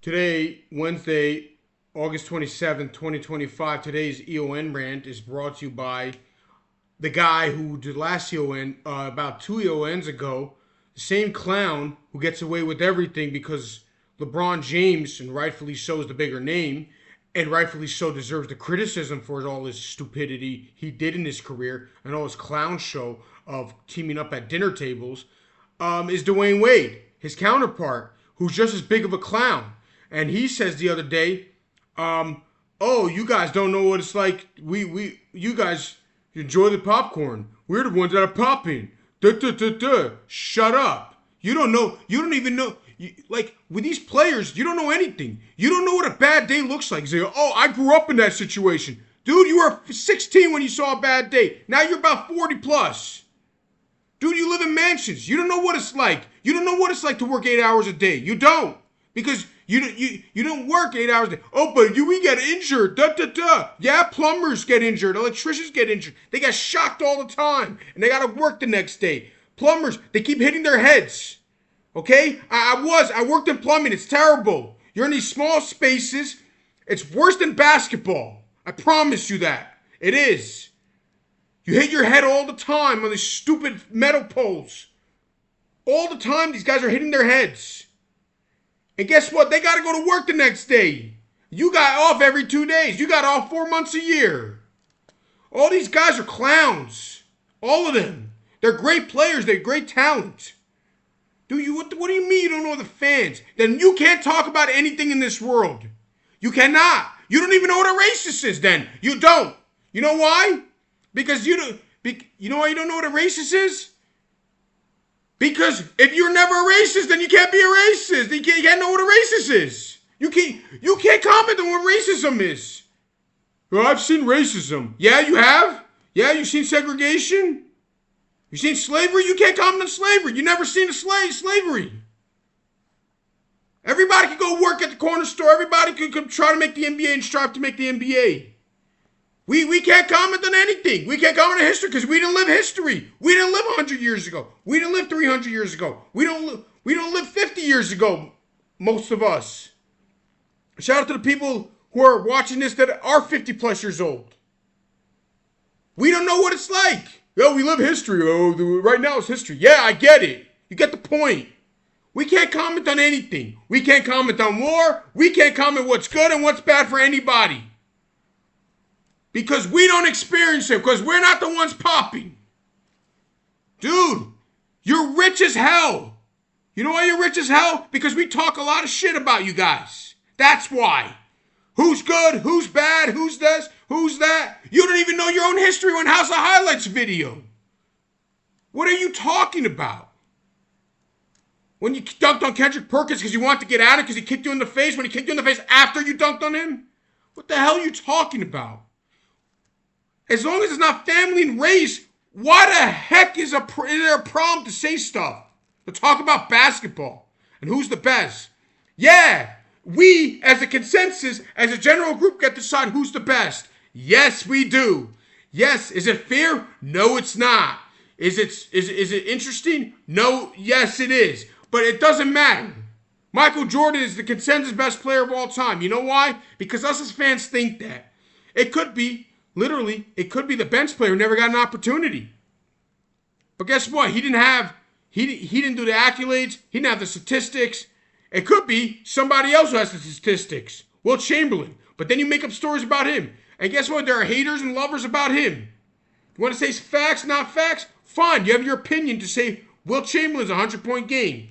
Today, Wednesday, August 27th, 2025, today's EON rant is brought to you by the guy who did last EON about two EONs ago. The same clown who gets away with everything because LeBron James, and rightfully so, is the bigger name, and rightfully so deserves the criticism for all his stupidity he did in his career and all his clown show of teaming up at dinner tables, is Dwayne Wade, his counterpart, who's just as big of a clown. And he says the other day, oh, you guys don't know what it's like. You guys enjoy the popcorn. We're the ones that are popping. Duh, duh, duh, duh. Shut up. You don't know. You don't even know. Like, with these players, you don't know anything. You don't know what a bad day looks like. You say, oh, I grew up in that situation. Dude, you were 16 when you saw a bad day. Now you're about 40 plus. Dude, you live in mansions. You don't know what it's like. You don't know what it's like to work 8 hours a day. You don't. Because you don't work 8 hours a day. Oh, but we get injured. Duh, duh, duh. Yeah, plumbers get injured. Electricians get injured. They get shocked all the time. And they got to work the next day. Plumbers, they keep hitting their heads. Okay? I worked in plumbing. It's terrible. You're in these small spaces. It's worse than basketball. I promise you that. It is. You hit your head all the time on these stupid metal poles. All the time, these guys are hitting their heads. And guess what? They got to go to work the next day. You got off every 2 days. You got off 4 months a year. All these guys are clowns. All of them. They're great players. They're great talent. Dude, what do you mean you don't know the fans? Then you can't talk about anything in this world. You cannot. You don't even know what a racist is then. You don't. You know why? Because you know why you don't know what a racist is? Because if you're never a racist, then you can't be a racist. You can't know what a racist is. You can't comment on what racism is. Well, I've seen racism. Yeah, you have? Yeah, you've seen segregation? You've seen slavery? You can't comment on slavery. You've never seen slavery. Everybody can go work at the corner store. Everybody can try to make the NBA and strive to make the NBA. We can't comment on anything. We can't comment on history because we didn't live history. We didn't live 100 years ago. We didn't live 300 years ago. We don't live 50 years ago, most of us. Shout out to the people who are watching this that are 50 plus years old. We don't know what it's like. Yo, we live history. Oh, right now it's history. Yeah, I get it. You get the point. We can't comment on anything. We can't comment on war. We can't comment what's good and what's bad for anybody. Because we don't experience it. Because we're not the ones popping. Dude, you're rich as hell. You know why you're rich as hell? Because we talk a lot of shit about you guys. That's why. Who's good? Who's bad? Who's this? Who's that? You don't even know your own history on House of Highlights video. What are you talking about? When you dunked on Kendrick Perkins because you wanted to get at it because he kicked you in the face, when he kicked you in the face after you dunked on him? What the hell are you talking about? As long as it's not family and race, why the heck is there a problem to say stuff? To talk about basketball and who's the best? Yeah, we as a consensus, as a general group, get to decide who's the best. Yes, we do. Yes, is it fair? No, it's not. Is it interesting? No, yes, it is. But it doesn't matter. Michael Jordan is the consensus best player of all time. You know why? Because us as fans think that. It could be. Literally, it could be the bench player who never got an opportunity. But guess what? He didn't do the accolades. He didn't have the statistics. It could be somebody else who has the statistics. Will Chamberlain. But then you make up stories about him. And guess what? There are haters and lovers about him. You want to say facts, not facts? Fine. You have your opinion to say Will Chamberlain's a 100-point game.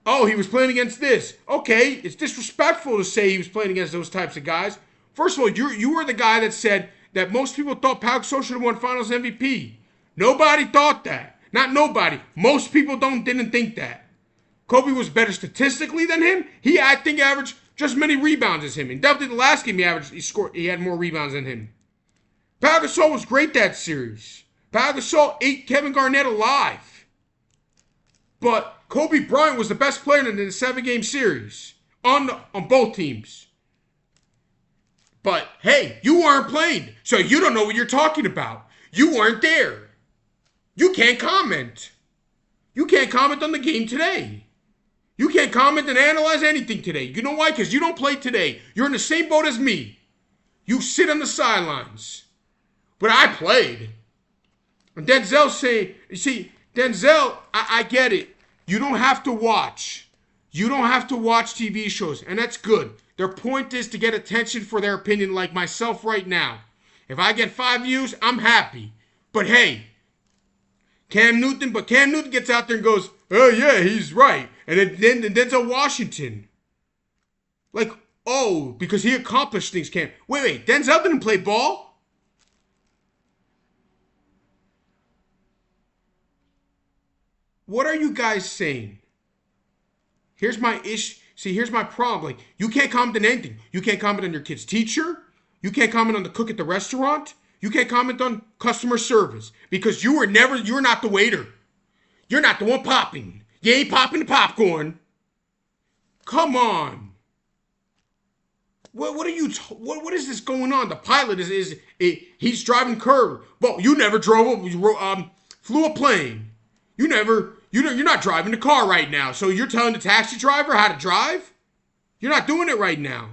Oh, he was playing against this. Okay, it's disrespectful to say he was playing against those types of guys. First of all, you were the guy that said that most people thought Pau Gasol should have won Finals MVP. Nobody thought that. Not nobody. Most people didn't think that. Kobe was better statistically than him. He, I think, averaged just as many rebounds as him. And definitely the last game he had more rebounds than him. Pau Gasol was great that series. Pau Gasol ate Kevin Garnett alive. But Kobe Bryant was the best player in the 7-game series on both teams. But, hey, you weren't playing, so you don't know what you're talking about. You weren't there. You can't comment. You can't comment on the game today. You can't comment and analyze anything today. You know why? Because you don't play today. You're in the same boat as me. You sit on the sidelines. But I played. And Denzel's saying, you see, Denzel, I get it. You don't have to watch. You don't have to watch TV shows. And that's good. Their point is to get attention for their opinion, like myself right now. If I get 5 views, I'm happy. But hey, Cam Newton gets out there and goes, oh yeah, he's right. And then Denzel Washington. Like, oh, because he accomplished things, Cam. Wait, Denzel didn't play ball? What are you guys saying? Here's my issue. See, here's my problem. Like, you can't comment on anything. You can't comment on your kid's teacher. You can't comment on the cook at the restaurant. You can't comment on customer service because you're not the waiter. You're not the one popping. You ain't popping the popcorn. Come on. What is this going on? The pilot he's driving curve. Well, you never flew a plane. You're not driving the car right now. So you're telling the taxi driver how to drive? You're not doing it right now.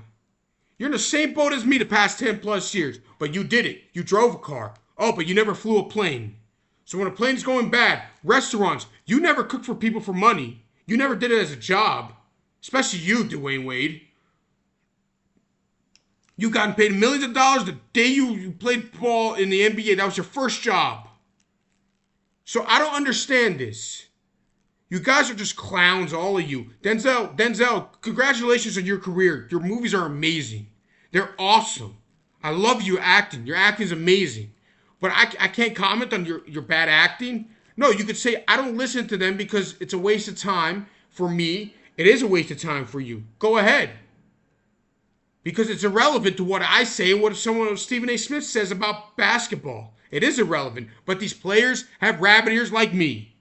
You're in the same boat as me the past 10 plus years. But you did it. You drove a car. Oh, but you never flew a plane. So when a plane's going bad, restaurants, you never cooked for people for money. You never did it as a job. Especially you, Dwayne Wade. You got paid millions of dollars the day you played ball in the NBA. That was your first job. So I don't understand this. You guys are just clowns, all of you. Denzel, congratulations on your career. Your movies are amazing. They're awesome. I love you acting. Your acting is amazing. But I can't comment on your bad acting. No, you could say, I don't listen to them because it's a waste of time for me. It is a waste of time for you. Go ahead. Because it's irrelevant to what I say and what Stephen A. Smith says about basketball. It is irrelevant. But these players have rabbit ears like me.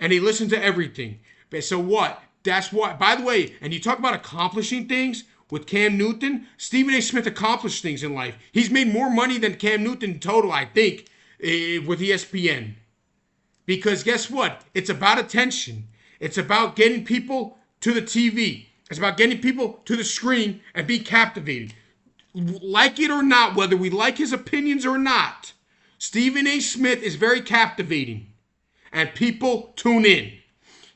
And they listen to everything. So what? That's what. By the way, and you talk about accomplishing things with Cam Newton. Stephen A. Smith accomplished things in life. He's made more money than Cam Newton in total, I think, with ESPN. Because guess what? It's about attention. It's about getting people to the TV. It's about getting people to the screen and be captivated. Like it or not, whether we like his opinions or not, Stephen A. Smith is very captivating. And people tune in.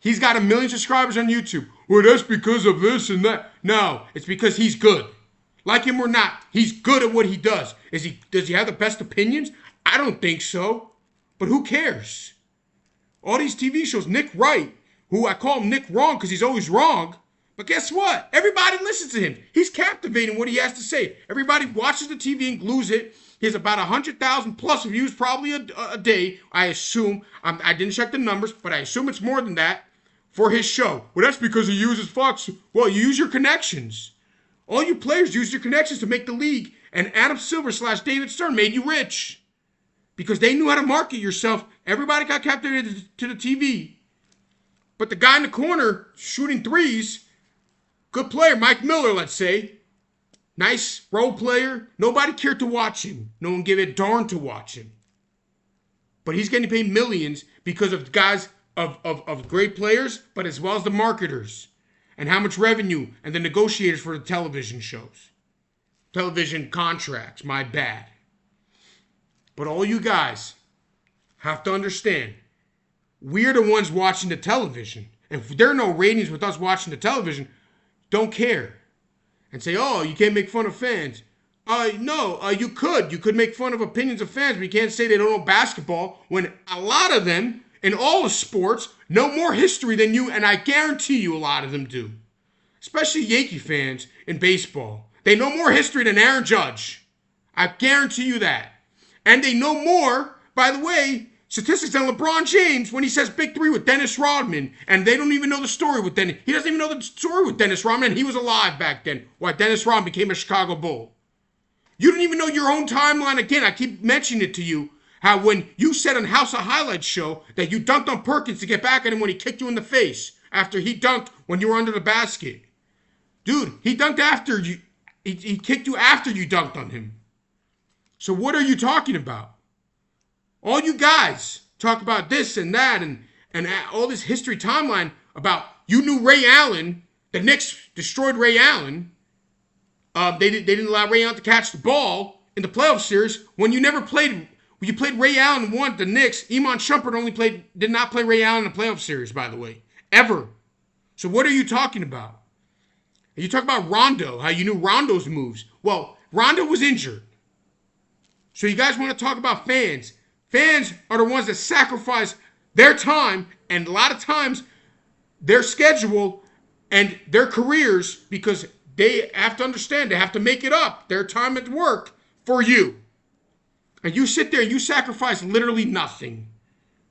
He's got 1 million subscribers on YouTube. Well, that's because of this and that. No, it's because he's good. Like him or not, he's good at what he does. Does he have the best opinions? I don't think so. But who cares? All these TV shows, Nick Wright, who I call him Nick Wrong because he's always wrong. But guess what? Everybody listens to him. He's captivating what he has to say. Everybody watches the TV and glues it. He has about 100,000 plus views probably a day, I assume. I didn't check the numbers, but I assume it's more than that for his show. Well, that's because he uses Fox. Well, you use your connections. All you players use your connections to make the league. And Adam Silver / David Stern made you rich. Because they knew how to market yourself. Everybody got captivated to the TV. But the guy in the corner shooting threes, good player, Mike Miller, let's say. Nice role player. Nobody cared to watch him. No one gave a darn to watch him. But he's getting paid millions because of guys of great players, but as well as the marketers. And how much revenue and the negotiators for the television shows. Television contracts, my bad. But all you guys have to understand, we're the ones watching the television. And if there are no ratings with us watching the television, don't care. And say, oh, you can't make fun of fans. No, you could. You could make fun of opinions of fans, but you can't say they don't know basketball when a lot of them, in all the sports, know more history than you, and I guarantee you a lot of them do. Especially Yankee fans in baseball. They know more history than Aaron Judge. I guarantee you that. And they know more, by the way, statistics than LeBron James when he says Big Three with Dennis Rodman. And they don't even know the story with Dennis. He doesn't even know the story with Dennis Rodman, and he was alive back then. Why Dennis Rodman became a Chicago Bull. You don't even know your own timeline. Again, I keep mentioning it to you. How when you said on House of Highlights show that you dunked on Perkins to get back at him when he kicked you in the face. After he dunked when you were under the basket. Dude, he dunked after you. He kicked you after you dunked on him. So what are you talking about? All you guys talk about this and that and all this history timeline about You knew Ray Allen. The Knicks destroyed Ray Allen. They didn't allow Ray Allen to catch the ball in the playoff series. When you played Ray Allen and won the Knicks, Iman Shumpert did not play Ray Allen in the playoff series, by the way. Ever. So what are you talking about? You talk about Rondo, how you knew Rondo's moves. Well, Rondo was injured. So you guys want to talk about fans. Fans are the ones that sacrifice their time and a lot of times their schedule and their careers because they have to understand, they have to make it up, their time at work for you. And you sit there and you sacrifice literally nothing.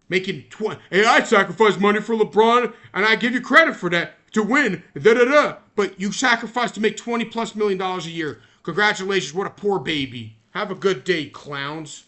Making hey, I sacrifice money for LeBron and I give you credit for that to win, But you sacrifice to make $20+ million a year. Congratulations, what a poor baby. Have a good day, clowns.